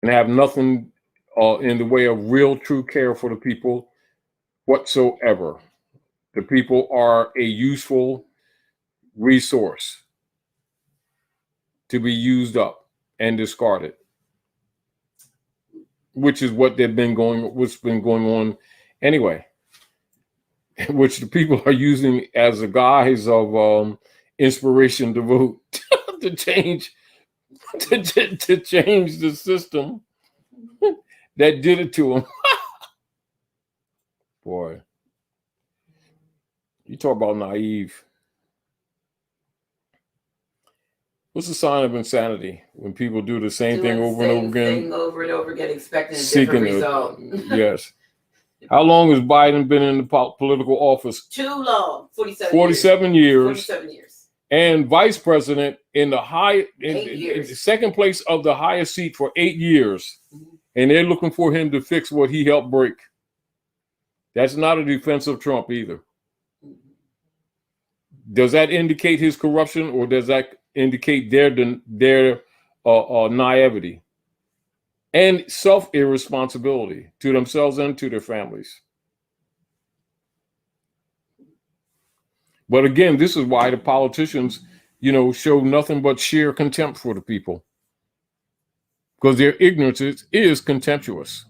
and have nothing in the way of real, true care for the people whatsoever. The people are a useful resource to be used up and discarded, which is what's been going on anyway, which the people are using as a guise of inspiration to vote to change to change the system that did it to them. Boy, you talk about naive. What's the sign of insanity? When people do the same thing over and over again, over and over again, expecting a different result. Yes. How long has Biden been in the political office? Too long. 47 years. 47 years. And vice president in the second place of the highest seat for 8 years. Mm-hmm. And they're looking for him to fix what he helped break. That's not a defense of Trump either. Mm-hmm. Does that indicate his corruption, or does that indicate their naivety and self-irresponsibility to themselves and to their families? But again, this is why the politicians, show nothing but sheer contempt for the people, because their ignorance is contemptuous.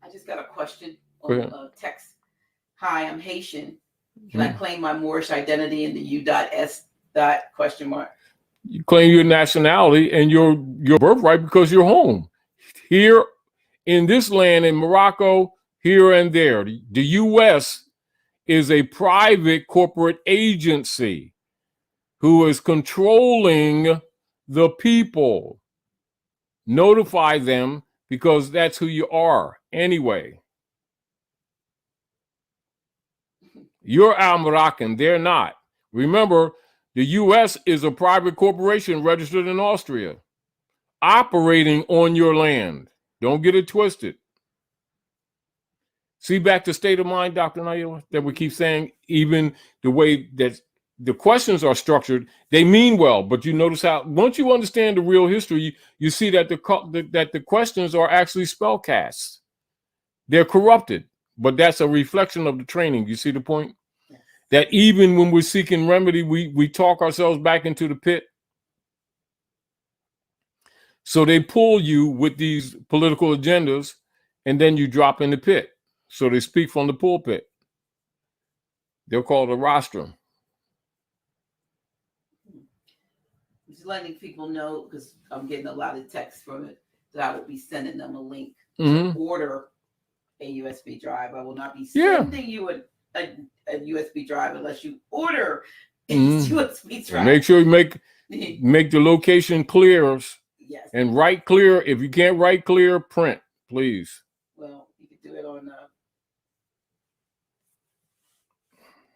I just got a question on text. Hi, I'm Haitian. Can I claim my Moorish identity in the U.S. question mark? You claim your nationality and your birthright because you're home here in this land, in Morocco, here and there. The U.S. is a private corporate agency who is controlling the people. Notify them, because that's who you are anyway. You're Al-Moroccan, they're not. Remember, the U.S. is a private corporation registered in Austria, operating on your land. Don't get it twisted. See, back to state of mind, Dr. Naila, that we keep saying, even the way that the questions are structured, they mean well, but you notice how, once you understand the real history, you see that the questions are actually spellcasts. They're corrupted, but that's a reflection of the training. You see the point? Yes. That even when we're seeking remedy, we talk ourselves back into the pit. So they pull you with these political agendas, and then you drop in the pit. So they speak from the pulpit. They're called a rostrum. Just letting people know, because I'm getting a lot of text from it, that I will be sending them a link to order a USB drive. I will not be sending you a USB drive unless you order a USB drive. Make sure you make the location clear. Yes. And write clear. If you can't write clear, print, please. Well, you can do it on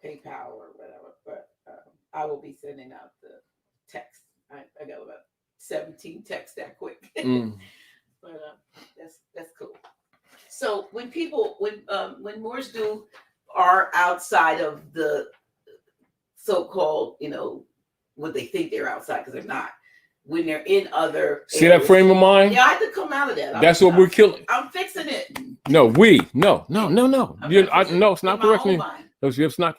PayPal or whatever, but I will be sending out the text. I got about 17 texts that quick, but that's cool. So when Moors are outside of the so-called, what they think they're outside, because they're not. When they're in other see areas, that frame of mind? Yeah, I had to come out of that. That's what we're killing. I'm fixing it. No, no, it's not correctly. It's not.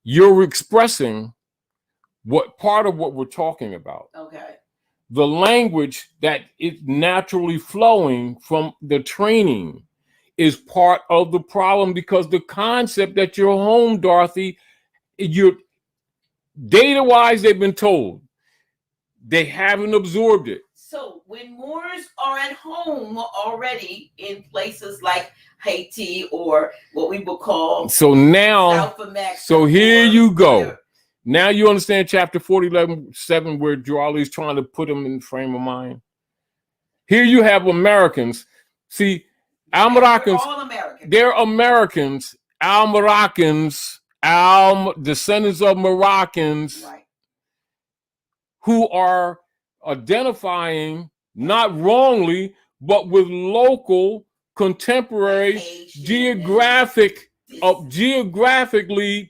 You're expressing what part of what we're talking about. Okay. The language that is naturally flowing from the training is part of the problem, because the concept that you're home, Dorothy, you're data-wise, they've been told. They haven't absorbed it. So when Moors are at home already in places like Haiti, or what we would call South America. So here you go. Whatever. Now you understand chapter 40:11-7, where Jawali's trying to put them in the frame of mind. Here you have Americans. See, Al-Moroccans, they're Americans. Al-Moroccans, descendants of Moroccans, right, who are identifying, not wrongly, but with local, contemporary, geographically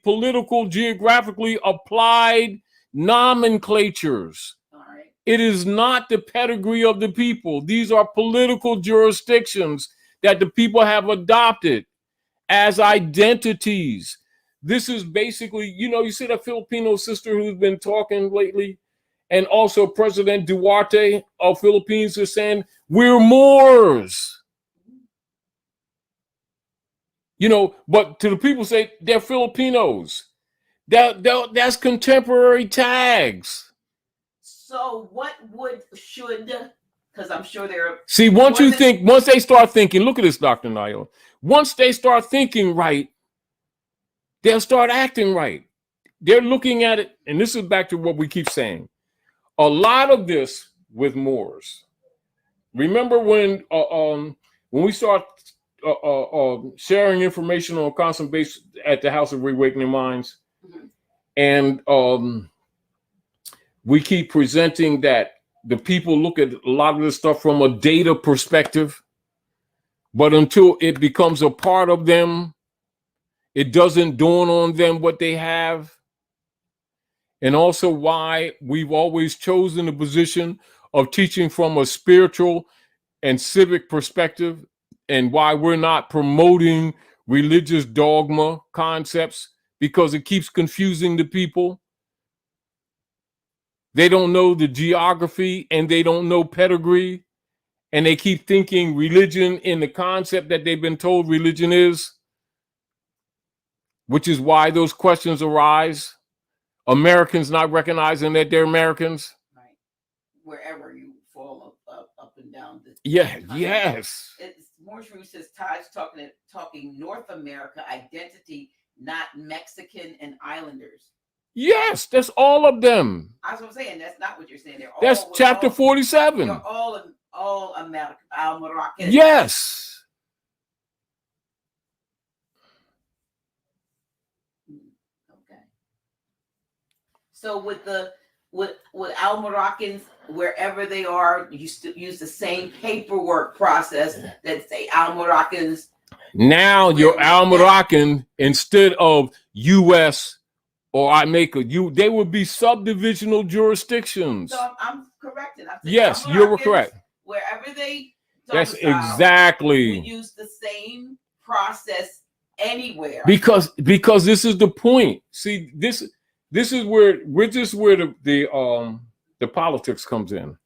politically, geographically applied nomenclatures. All right. It is not the pedigree of the people. These are political jurisdictions that the people have adopted as identities. This is basically, you see that Filipino sister who's been talking lately, and also President Duarte of Philippines is saying, we're Moors. But to the people say they're Filipinos. That's contemporary tags. So what should, because I'm sure there are. See, once they start thinking, look at this, Dr. Nayo. Once they start thinking right, they'll start acting right. They're looking at it, and this is back to what we keep saying. A lot of this with Moors. Remember when we start sharing information on a constant basis at the House of Reawakening Minds, and we keep presenting that the people look at a lot of this stuff from a data perspective, but until it becomes a part of them, it doesn't dawn on them what they have. And also why we've always chosen the position of teaching from a spiritual and civic perspective, and why we're not promoting religious dogma concepts, because it keeps confusing the people. They don't know the geography and they don't know pedigree, and they keep thinking religion in the concept that they've been told religion is, which is why those questions arise. Americans not recognizing that they're Americans. Right. Wherever you fall up and down. Yes. Moorish says Taj talking North America identity, not Mexican and Islanders. Yes, that's all of them. That's what I'm saying. That's not what you're saying. That's chapter 47. They're all American, all Moroccan. Yes. Okay. So with Al Moroccans, wherever they are, you still use the same paperwork process that say Al Moroccans. Now you're Al Moroccan instead of U.S. or I make they would be subdivisional jurisdictions. So I'm correcting. Yes, you're correct. Wherever they that's exactly. We use the same process anywhere. Because this is the point. See, this is where the politics comes in.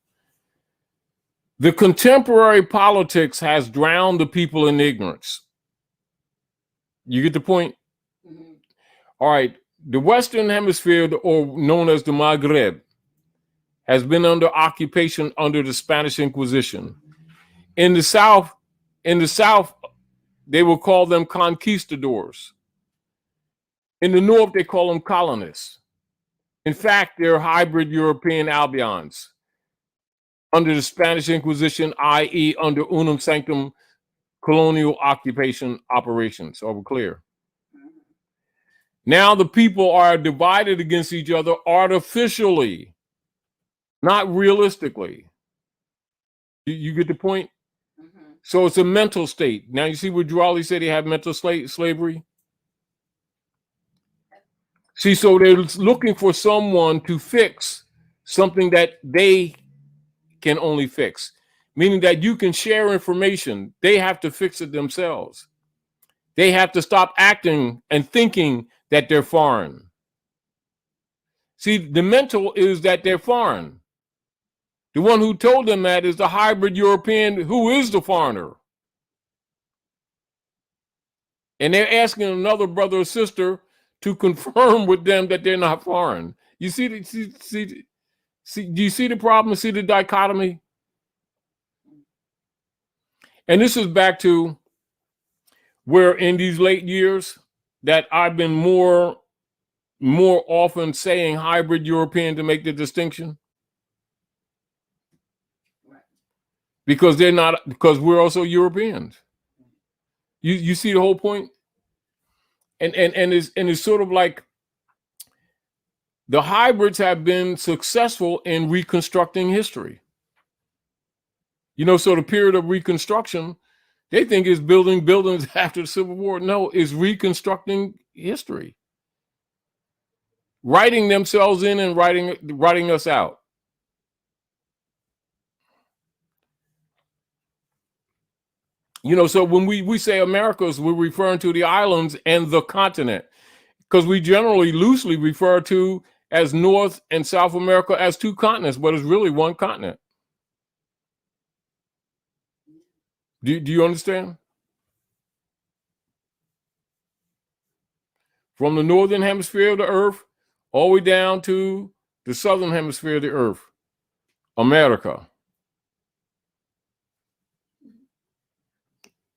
The contemporary politics has drowned the people in ignorance. You get the point? Mm-hmm. All right. The Western Hemisphere, or known as the Maghreb, has been under occupation under the Spanish Inquisition. In the South, they will call them conquistadors. In the North, they call them colonists. In fact, they're hybrid European Albions under the Spanish Inquisition, i.e. under unum sanctum colonial occupation operations. Are we clear? Now the people are divided against each other artificially, not realistically. You get the point? Mm-hmm. So it's a mental state. Now you see what Drawley said, they have mental slavery? See, so they're looking for someone to fix something that they can only fix, meaning that you can share information. They have to fix it themselves. They have to stop acting and thinking that they're foreign. See, the mental is that they're foreign. The one who told them that is the hybrid European who is the foreigner. And they're asking another brother or sister to confirm with them that they're not foreign. You see, do you see the problem? See the dichotomy? And this is back to where in these late years that I've been more often saying hybrid European to make the distinction. Because we're also Europeans. You see the whole point? And it's sort of like the hybrids have been successful in reconstructing history. So the period of Reconstruction, they think is building buildings after the Civil War. No, it's reconstructing history. Writing themselves in and writing us out. You know, so when we say Americas, we're referring to the islands and the continent, because we generally loosely refer to as North and South America as two continents, but it's really one continent. Do you understand? From the northern hemisphere of the earth all the way down to the southern hemisphere of the earth, America,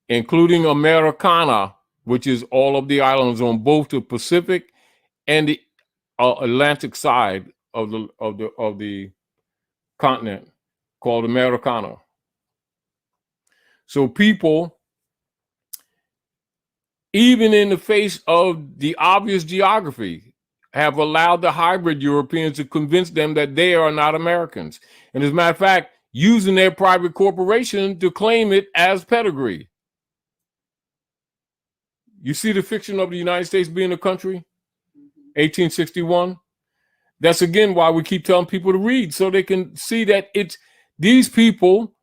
including Americana, which is all of the islands on both the Pacific and the Atlantic side of the continent, called Americana. So people, even in the face of the obvious geography, have allowed the hybrid Europeans to convince them that they are not Americans. And as a matter of fact, using their private corporation to claim it as pedigree. You see the fiction of the United States being a country, 1861. That's again why we keep telling people to read, so they can see that these people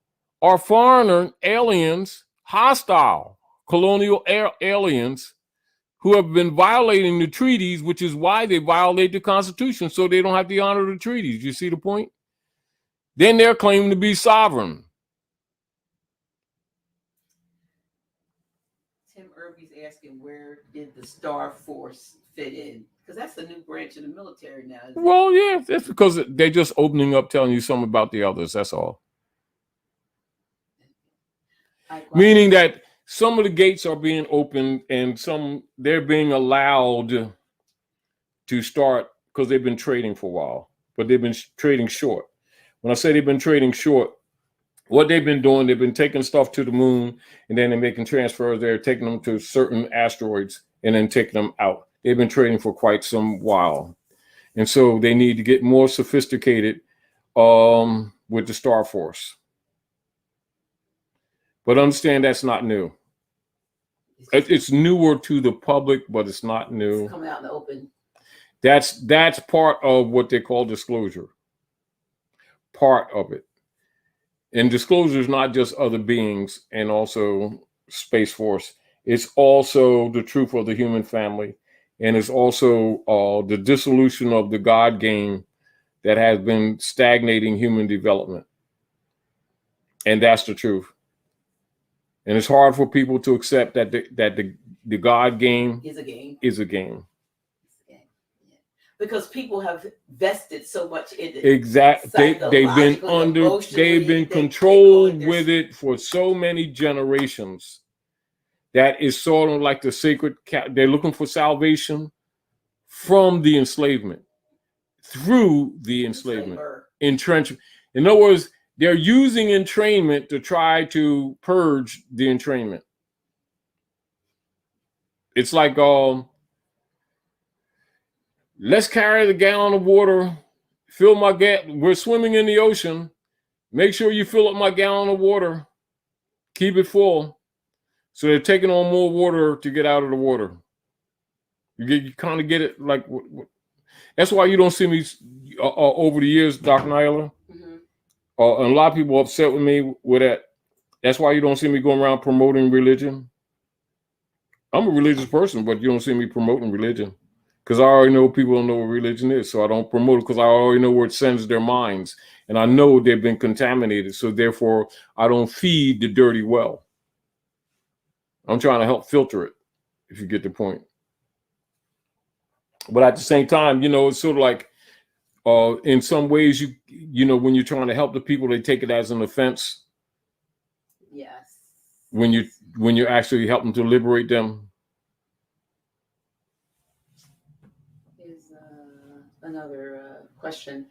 are foreigner aliens, hostile colonial aliens who have been violating the treaties, which is why they violate the Constitution, so they don't have to honor the treaties. You see the point? Then they're claiming to be sovereign. Tim Irby's asking, where did the Star Force fit in? Because that's a new branch of the military now. Well, yeah, that's because they're just opening up, telling you something about the others. That's all. Meaning that some of the gates are being opened and some they're being allowed to start because they've been trading for a while, but they've been trading short. When I say they've been trading short, what they've been doing, they've been taking stuff to the moon and then they're making transfers there, taking them to certain asteroids and then taking them out. They've been trading for quite some while. And so they need to get more sophisticated with the Star Force. But understand that's not new. It's newer to the public, but it's not new. It's coming out in the open. That's part of what they call disclosure. Part of it. And disclosure is not just other beings and also Space Force. It's also the truth of the human family. And it's also the dissolution of the God game that has been stagnating human development. And that's the truth. And it's hard for people to accept that the God game is a game. Is a game. Yeah. Because people have vested so much in it. Exactly. They've been controlled with it for so many generations. That is sort of like the sacred cat. They're looking for salvation from the enslavement, through the enslavement, entrenchment. In other words, they're using entrainment to try to purge the entrainment. It's like, let's carry the gallon of water, fill my we're swimming in the ocean. Make sure you fill up my gallon of water, keep it full. So they're taking on more water to get out of the water. You kind of get it, like, that's why you don't see me over the years, Dr. Nyla. And a lot of people are upset with me with that. That's why you don't see me going around promoting religion. I'm a religious person, but you don't see me promoting religion because I already know people don't know what religion is. So I don't promote it because I already know where it sends their minds. And I know they've been contaminated. So therefore, I don't feed the dirty well. I'm trying to help filter it, if you get the point. But at the same time, it's sort of like, in some ways, you know, when you're trying to help the people, they take it as an offense. Yes. When you're actually helping to liberate them. Here's another question.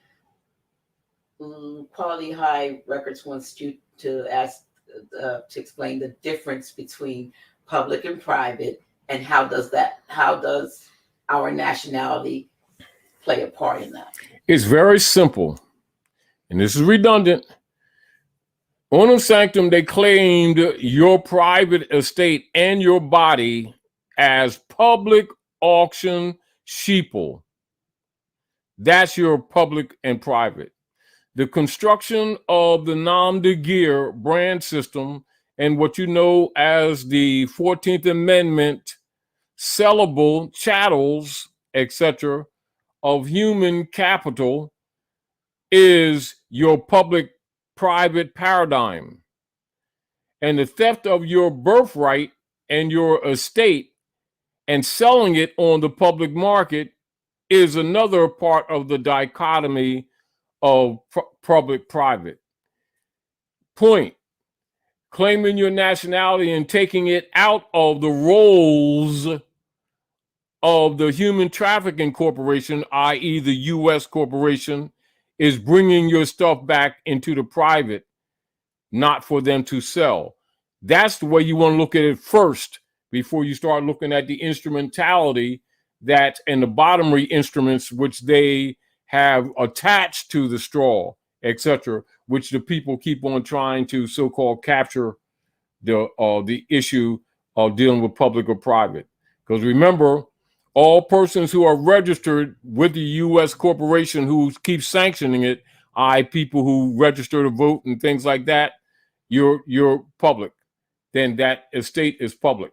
Quality High Records wants you to ask to explain the difference between public and private, and how does our nationality play a part in that? It's very simple, and this is redundant. Unum sanctum, they claimed your private estate and your body as public auction sheeple. That's your public and private. The construction of the nom de guerre brand system and what you know as the 14th Amendment sellable chattels, etc., of human capital is your public-private paradigm. And the theft of your birthright and your estate and selling it on the public market is another part of the dichotomy of public-private. Point. Claiming your nationality and taking it out of the roles of the human trafficking corporation, i.e. the U.S. corporation, is bringing your stuff back into the private, not for them to sell. That's the way you want to look at it first before you start looking at the instrumentality that and the bottomry instruments which they have attached to the straw, etc., which the people keep on trying to so-called capture the issue of dealing with public or private. Because remember, all persons who are registered with the U.S. corporation who keeps sanctioning it, people who register to vote and things like that, you're public. Then that estate is public,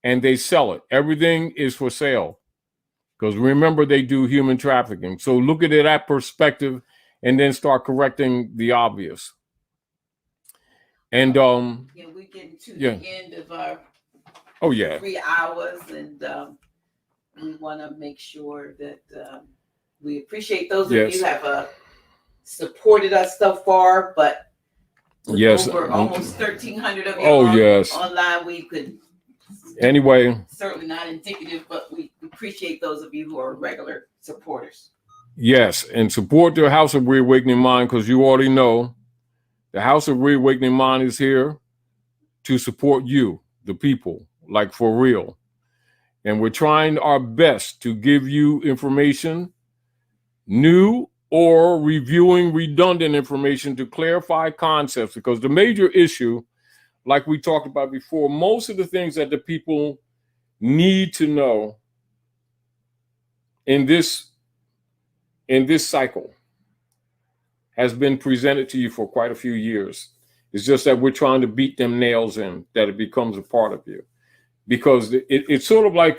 and they sell it. Everything is for sale. Because remember, they do human trafficking. So look at it that perspective, and then start correcting the obvious. And yeah, we're getting to the end of our 3 hours, and we want to make sure that we appreciate those of you who have supported us so far. But over almost 1,300 of you online, we could. Anyway, certainly not indicative, but we appreciate those of you who are regular supporters. Yes, and support the House of Reawakening Mind, because you already know the House of Reawakening Mind is here to support you, the people, like for real. And we're trying our best to give you information, new or reviewing redundant information to clarify concepts, because the major issue, like we talked about before, most of the things that the people need to know in this cycle has been presented to you for quite a few years. It's just that we're trying to beat them nails in, that it becomes a part of you. Because it's sort of like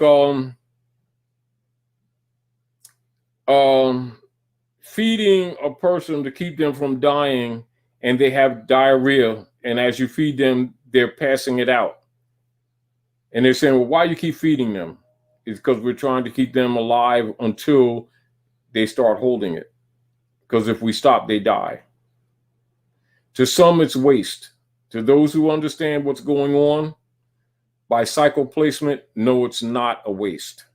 feeding a person to keep them from dying, and they have diarrhea, and as you feed them, they're passing it out. And they're saying, well, why you keep feeding them? It's because we're trying to keep them alive until they start holding it. Because if we stop, they die. To some, it's waste. To those who understand what's going on, by cycle placement, no, it's not a waste.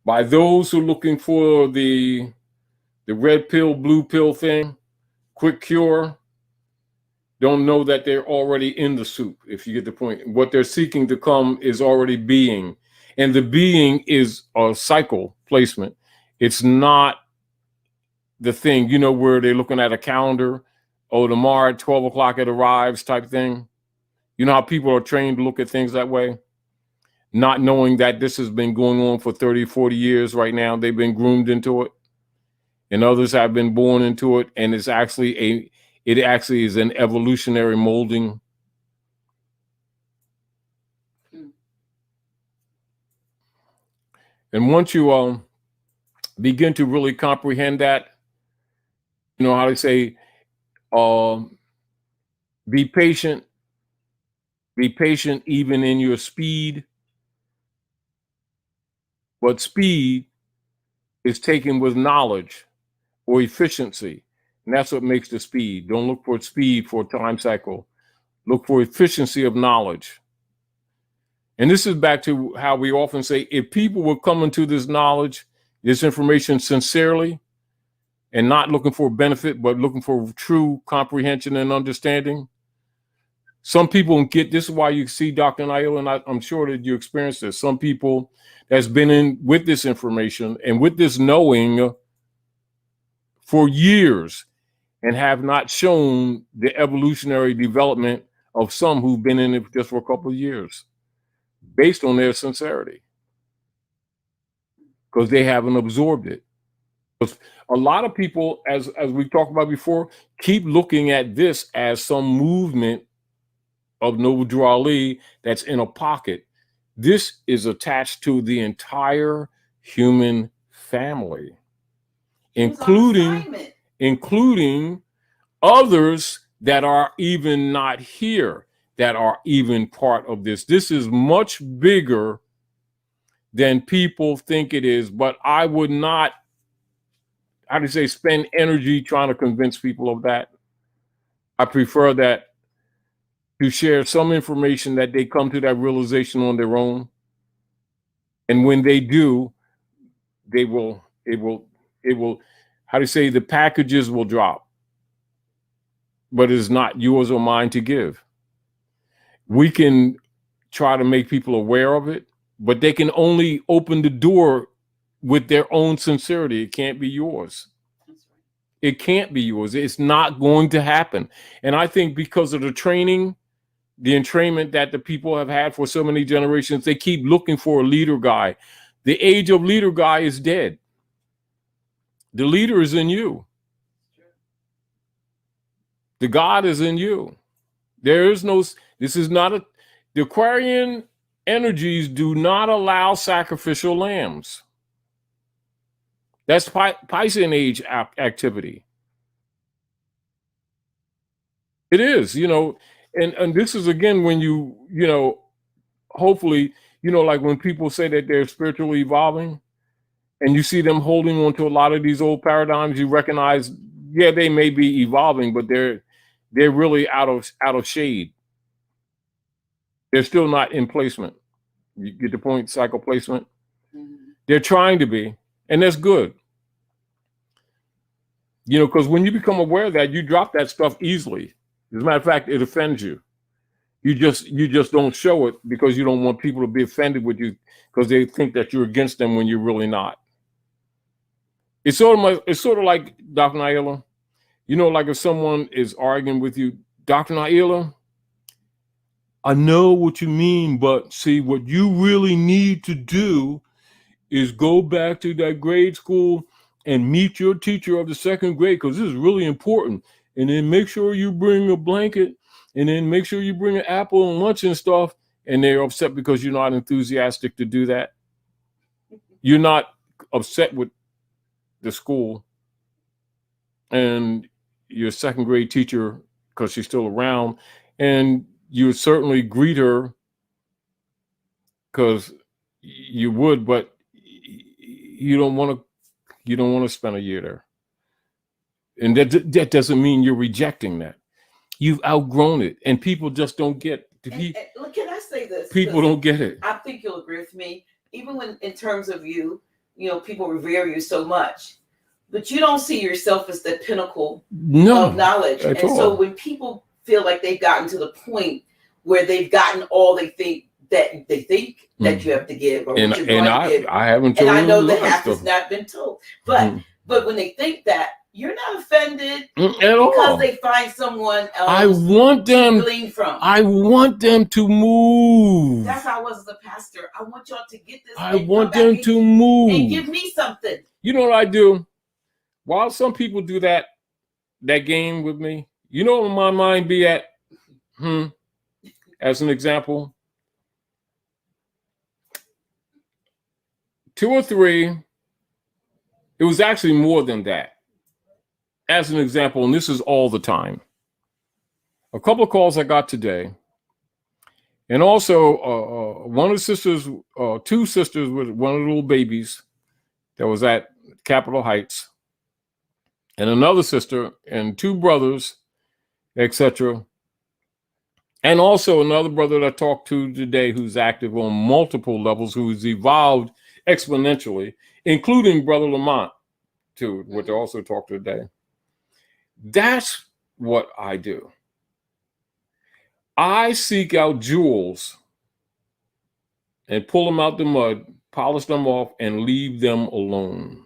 By those who are looking for the red pill, blue pill thing, quick cure, don't know that they're already in the soup, if you get the point. What they're seeking to come is already being. And the being is a cycle placement. It's not the thing, you know, where they're looking at a calendar, tomorrow at 12 o'clock it arrives type thing. You know how people are trained to look at things that way? Not knowing that this has been going on for 30, 40 years right now. They've been groomed into it. And others have been born into it. And it's actually it actually is an evolutionary molding. And once you begin to really comprehend that, you know how they say, be patient. Be patient even in your speed. But speed is taken with knowledge or efficiency. And that's what makes the speed. Don't look for speed for a time cycle. Look for efficiency of knowledge. And this is back to how we often say, if people were coming to this knowledge, this information sincerely, and not looking for benefit, but looking for true comprehension and understanding, some people get, this is why you see Dr. Naila, and I'm sure that you experience this. Some people that's been in with this information and with this knowing for years and have not shown the evolutionary development of some who've been in it just for a couple of years based on their sincerity, because they haven't absorbed it. A lot of people, as we talked about before, keep looking at this as some movement of Noble Drew Ali that's in a pocket. This is attached to the entire human family, including others that are even not here, that are even part of this. This is much bigger than people think it is, but I would not, how do you say, spend energy trying to convince people of that. I prefer that to share some information that they come to that realization on their own. And when they do, it will, how do you say, the packages will drop, but it's not yours or mine to give. We can try to make people aware of it, but they can only open the door with their own sincerity. It can't be yours. It can't be yours. It's not going to happen. And I think because of the training, the entrainment that the people have had for so many generations, they keep looking for a leader guy. The age of leader guy is dead. The leader is in you. The God is in you. There is no, this is not a, the Aquarian energies do not allow sacrificial lambs. That's Piscean age activity. It is, you know, and this is again when you know, hopefully, you know, like when people say that they're spiritually evolving and you see them holding on to a lot of these old paradigms, you recognize, yeah, they may be evolving, but they're really out of shade. They're still not in placement. You get the point, cycle placement? Mm-hmm. They're trying to be, and that's good. You know, because when you become aware of that, you drop that stuff easily. As a matter of fact, it offends you. You just don't show it because you don't want people to be offended with you because they think that you're against them when you're really not. It's sort of like Dr. Naila. You know, like if someone is arguing with you, Dr. Naila, I know what you mean, but see, what you really need to do is go back to that grade school and meet your teacher of the second grade, because this is really important. And then make sure you bring a blanket, and then make sure you bring an apple and lunch and stuff. And they're upset because you're not enthusiastic to do that. You're not upset with the school and your second grade teacher because she's still around, and you would certainly greet her because you would, but you don't want to spend a year there. And that doesn't mean you're rejecting that. You've outgrown it, and people just don't get. And can I say this? People don't get it. I think you'll agree with me. Even when, in terms of you know, people revere you so much, but you don't see yourself as the pinnacle of knowledge. And so when people feel like they've gotten to the point where they've gotten all they think that you have to give, or and I haven't told, and I know that half has not been told, but when they think that, you're not offended at all because they find someone else. I want them to glean from. I want them to move. That's how I was as a pastor. I want y'all to get this. I want them to move and give me something. You know what I do? While some people do that game with me, you know where my mind be at? As an example, 2 or 3. It was actually more than that. As an example, and this is all the time, a couple of calls I got today, and also one of the sisters, 2 sisters with one of the little babies that was at Capitol Heights, and another sister and 2 brothers, etc. And also another brother that I talked to today who's active on multiple levels, who's evolved exponentially, including Brother Lamont, too, which I also talked to today. That's what I do. I seek out jewels and pull them out the mud, polish them off, and leave them alone.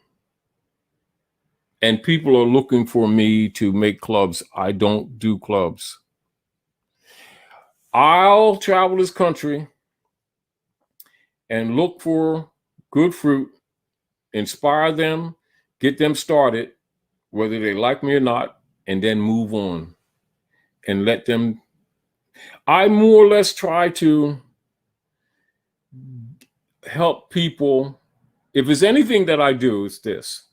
And people are looking for me to make clubs. I don't do clubs. I'll travel this country and look for good fruit, inspire them, get them started, whether they like me or not, and then move on and let them. I more or less try to help people. If there's anything that I do, it's this: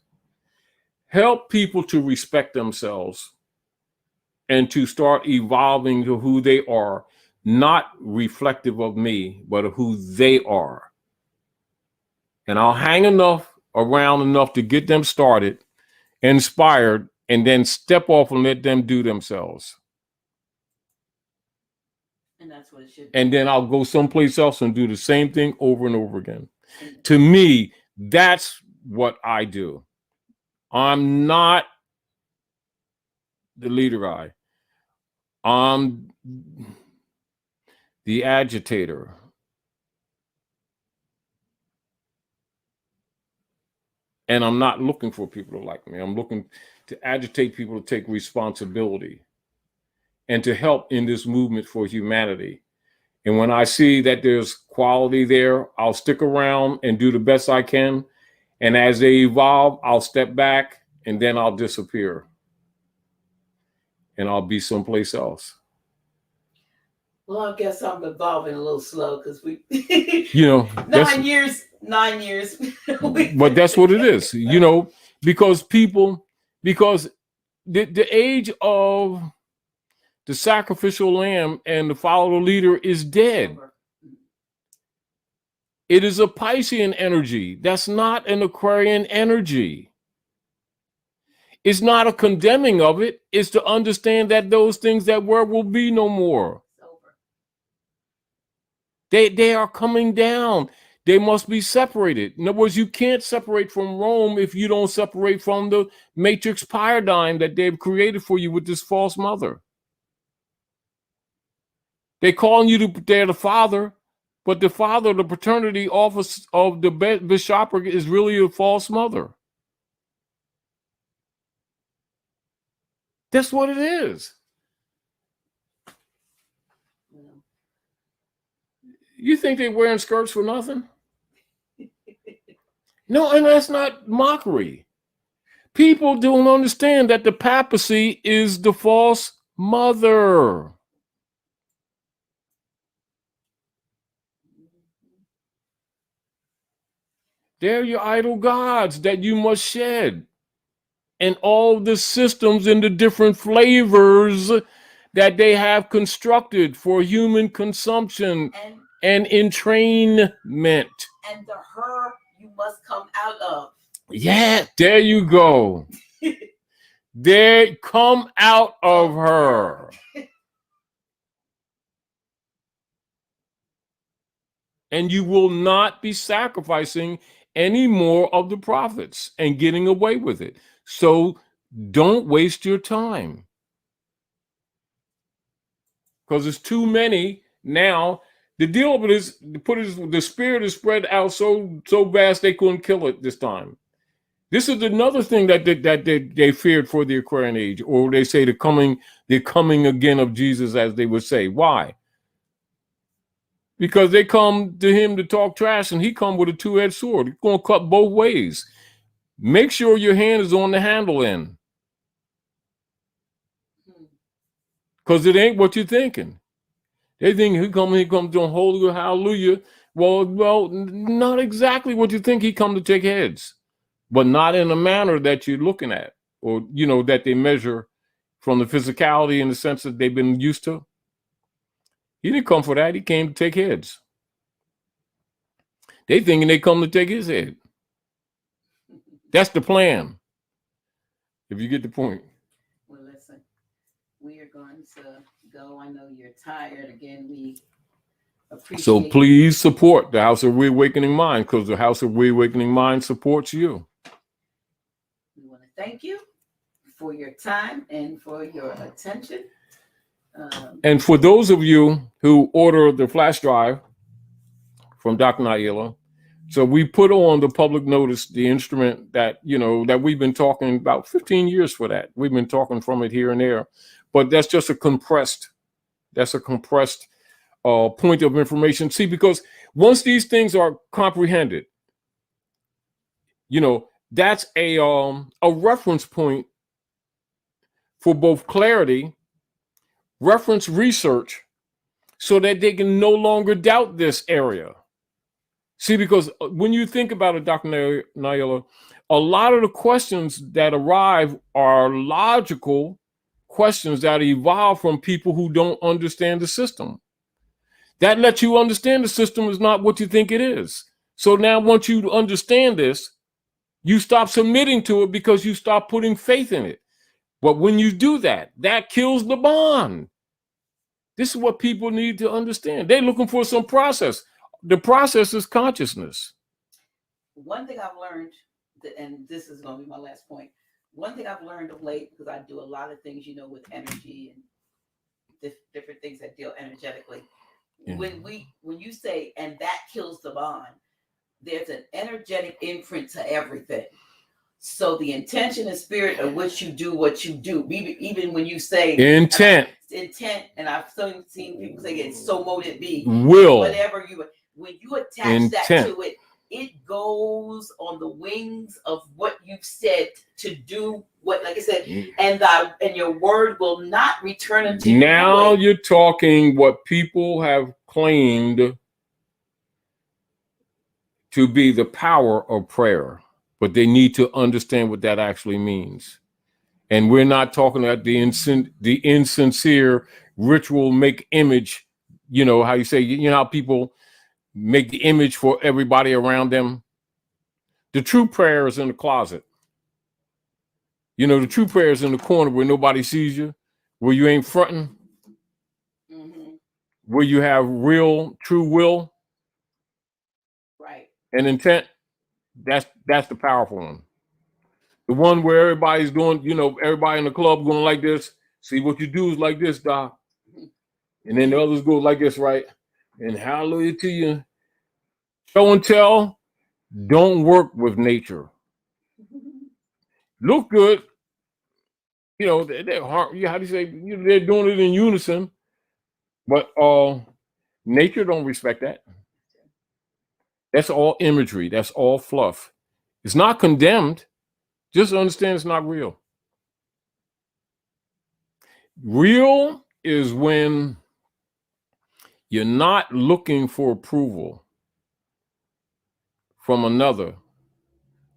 help people to respect themselves and to start evolving to who they are, not reflective of me, but of who they are. And I'll hang around enough to get them started, inspired, and then step off and let them do themselves. And that's what it should be. And then I'll go someplace else and do the same thing over and over again. To me, that's what I do. I'm not the leader guy. I'm the agitator. And I'm not looking for people to like me. I'm looking to agitate people to take responsibility and to help in this movement for humanity. And when I see that there's quality there, I'll stick around and do the best I can. And as they evolve, I'll step back and then I'll disappear. And I'll be someplace else. Well, I guess I'm evolving a little slow because we, 9 years. But that's what it is, because the age of the sacrificial lamb and the follow the leader is dead. It is a Piscean energy. That's not an Aquarian energy. It's not a condemning of it. It's to understand that those things that were will be no more. They are coming down. They must be separated. In other words, you can't separate from Rome if you don't separate from the matrix paradigm that they've created for you with this false mother. They're calling you they're the father, but the father, the paternity office of the bishopric is really a false mother. That's what it is. You think they're wearing skirts for nothing? No, and that's not mockery. People don't understand that the papacy is the false mother. They're your idol gods that you must shed. And all the systems and the different flavors that they have constructed for human consumption and entrainment. And the her you must come out of. Yeah, there you go. They come out of her. And you will not be sacrificing any more of the prophets and getting away with it. So don't waste your time. Because there's too many now. The deal with this, the spirit is spread out so vast they couldn't kill it this time. This is another thing that they feared for the Aquarian age, or they say the coming again of Jesus, as they would say. Why? Because they come to him to talk trash, and he come with a two-edged sword. He's going to cut both ways. Make sure your hand is on the handle end. Because it ain't what you're thinking. They think he come to holy hallelujah. Well, not exactly what you think. He come to take heads, but not in a manner that you're looking at, or that they measure from the physicality in the sense that they've been used to. He didn't come for that. He came to take heads. They thinking they come to take his head. That's the plan. If you get the point. Well, listen, we are going to go. I know you're tired. Again, we appreciate. So please support the House of Reawakening Mind, because the House of Reawakening Mind supports you. We want to thank you for your time and for your attention. And for those of you who order the flash drive from Dr. Naila, so we put on the public notice the instrument that that we've been talking about 15 years for that. We've been talking from it here and there, but that's just a compressed point of information. See, because once these things are comprehended, that's a reference point for both clarity, reference research, so that they can no longer doubt this area. See, because when you think about it, Dr. Naila, a lot of the questions that arrive are logical questions that evolve from people who don't understand the system. That lets you understand the system is not what you think it is. So now once you understand this, you stop submitting to it because you stop putting faith in it. But when you do that, that kills the bond. This is what people need to understand. They're looking for some process. The process is consciousness. One thing I've learned, and this is going to be my last point. One thing I've learned of late, because I do a lot of things, with energy and different things that deal energetically. Yeah. When you say, and that kills the bond, there's an energetic imprint to everything. So the intention and spirit of which you do what you do, even when you say intent, and I've seen people say it's so motive be will, whatever when you attach intent. That to it, it goes on the wings of what you've said to do. What, like I said, and your word will not return unto you. Now you're talking what people have claimed to be the power of prayer, but they need to understand what that actually means. And we're not talking about the insincere ritual make image, how you say, how people make the image for everybody around them. The true prayer is in the closet. The true prayer is in the corner where nobody sees you, where you ain't fronting, where you have real, true will, right, and intent. That's the powerful one. The one where everybody's doing, everybody in the club going like this. See, what you do is like this, Doc. And then the others go like this, right? And hallelujah to you. Show and tell. Don't work with nature. Look good. They're how do you say? They're doing it in unison. But nature don't respect that. That's all imagery. That's all fluff. It's not condemned. Just understand it's not real. Real is when you're not looking for approval from another.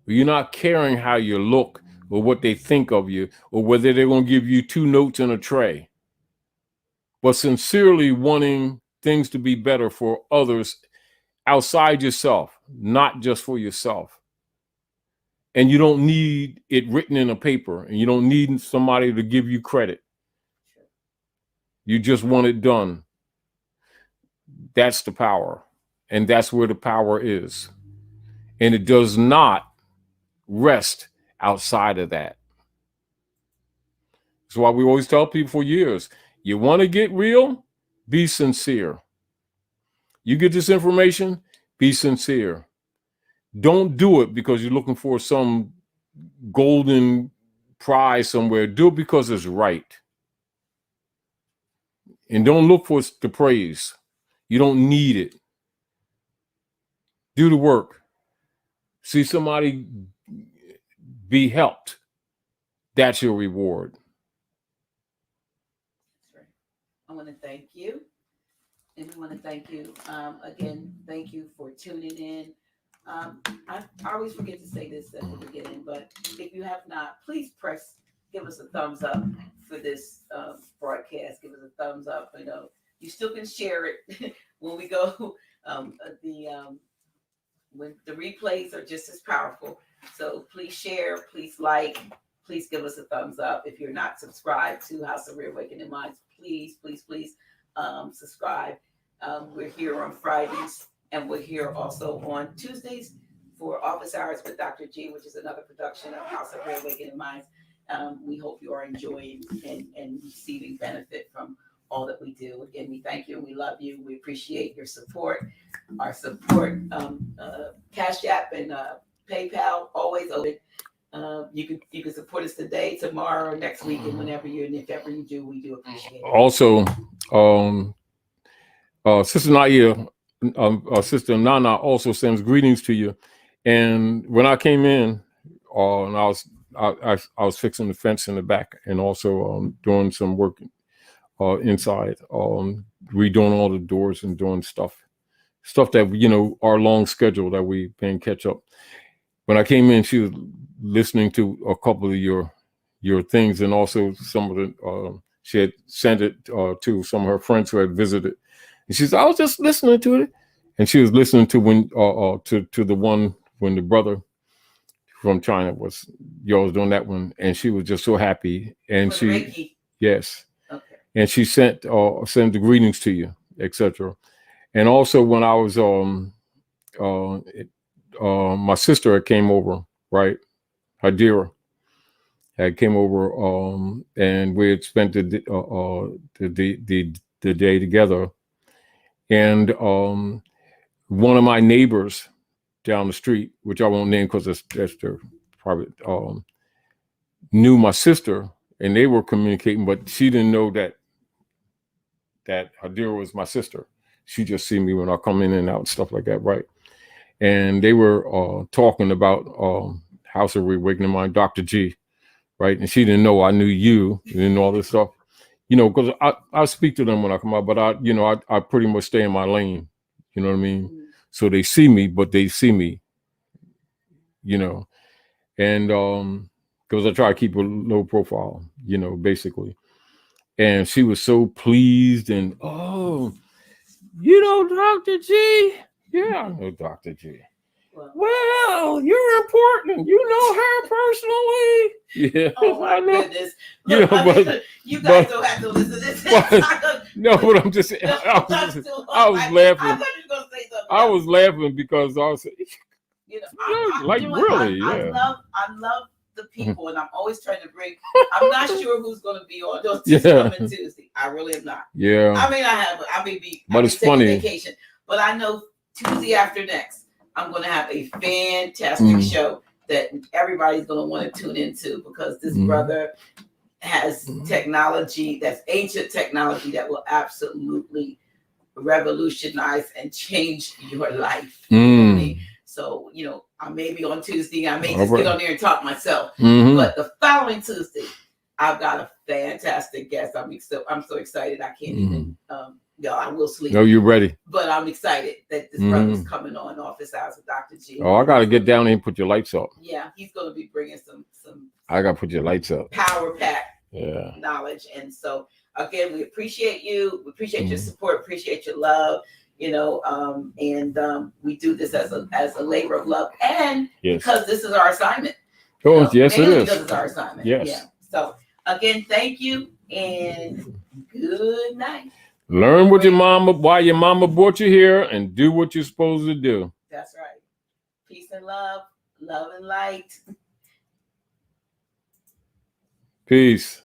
You're not caring how you look or what they think of you or whether they're going to give you 2 notes in a tray, but sincerely wanting things to be better for others outside yourself, not just for yourself. And you don't need it written in a paper, and you don't need somebody to give you credit. You just want it done. That's the power. And that's where the power is. And it does not rest outside of that. That's why we always tell people for years, you want to get real? Be sincere. You get this information? Be sincere. Don't do it because you're looking for some golden prize somewhere. Do it because it's right. And don't look for the praise. You don't need it. Do the work. See somebody be helped. That's your reward. I want to thank you. And we want to thank you. Again, thank you for tuning in. I always forget to say this at the beginning, but if you have not, please give us a thumbs up for this broadcast. Give us a thumbs up. You still can share it when we go. When the replays are just as powerful. So please share, please like, please give us a thumbs up. If you're not subscribed to House of Reawakening Minds, please subscribe. We're here on Fridays, and we're here also on Tuesdays for Office Hours with Dr. G, which is another production of House of Reawakening Minds. We hope you are enjoying and receiving benefit from all that we do. Again, we thank you and we love you. We appreciate your support. Our support, Cash App and PayPal, always open. You can support us today, tomorrow, next week, and whenever if ever you do, we do appreciate it. Also, Sister Naia, Sister Nana also sends greetings to you. And when I came in, and I was fixing the fence in the back and also doing some work inside. redoing all the doors and doing stuff that, you know, our long schedule that we can catch up. When I came in, she was listening to a couple of your things, and also some of the, she had sent it to some of her friends who had visited. And she said, I was just listening to it. And she was listening to when, to the one when the brother from China was, y'all was doing that one. And she was just so happy. And For she, Reiki. yes. Okay. And she sent the greetings to you, etc. And also when I was, my sister had came over, right? Hadira had came over, and we had spent the day together. And one of my neighbors down the street, which I won't name because that's their private, knew my sister, and they were communicating, but she didn't know that Hadira was my sister. She just see me when I come in and out and stuff like that, right? And they were talking about House of Reawakening Mind, Dr. G, right? And she didn't know I knew you and all this stuff, you know, because I speak to them when I come out, but I pretty much stay in my lane, you know what I mean? Mm-hmm. So they see me, but they see me, you know, and because I try to keep a low profile, you know, basically. And she was so pleased and, oh, you know, Dr. G? Yeah, I know Dr. G. Well, you're important. You know her personally. Yeah. Oh my goodness. Look, you know, but you guys don't have to listen to this. No, but I'm just I was laughing. I was laughing because I was, you know, like really, I love the people, and I'm always trying to bring. I'm not sure who's going to be on those coming Tuesday. I really am not. Yeah. I mean, I may be funny vacation, but I know Tuesday after next, I'm going to have a fantastic show that everybody's going to want to tune into, because this brother has technology that's ancient technology that will absolutely revolutionize and change your life. You know what I mean? So, you know, I may be on Tuesday. I may just get on there and talk myself. But the following Tuesday, I've got a fantastic guest. I'm so excited. I can't even, I will sleep. No, you're ready. But I'm excited that this brother's coming on Office Hours with Dr. G. Oh, I got to get down there and put your lights up. Yeah, he's going to be bringing some. I got to put your lights up. Power pack knowledge. And so, again, we appreciate you. We appreciate your support. Appreciate your love. You know, and we do this as a labor of love, and because this is our assignment. Oh, you know, yes, it is. Because it's our assignment. Yes. Yeah. So again, thank you and good night. Learn what why your mama brought you here, and do what you're supposed to do. That's right. Peace and love, love and light. Peace.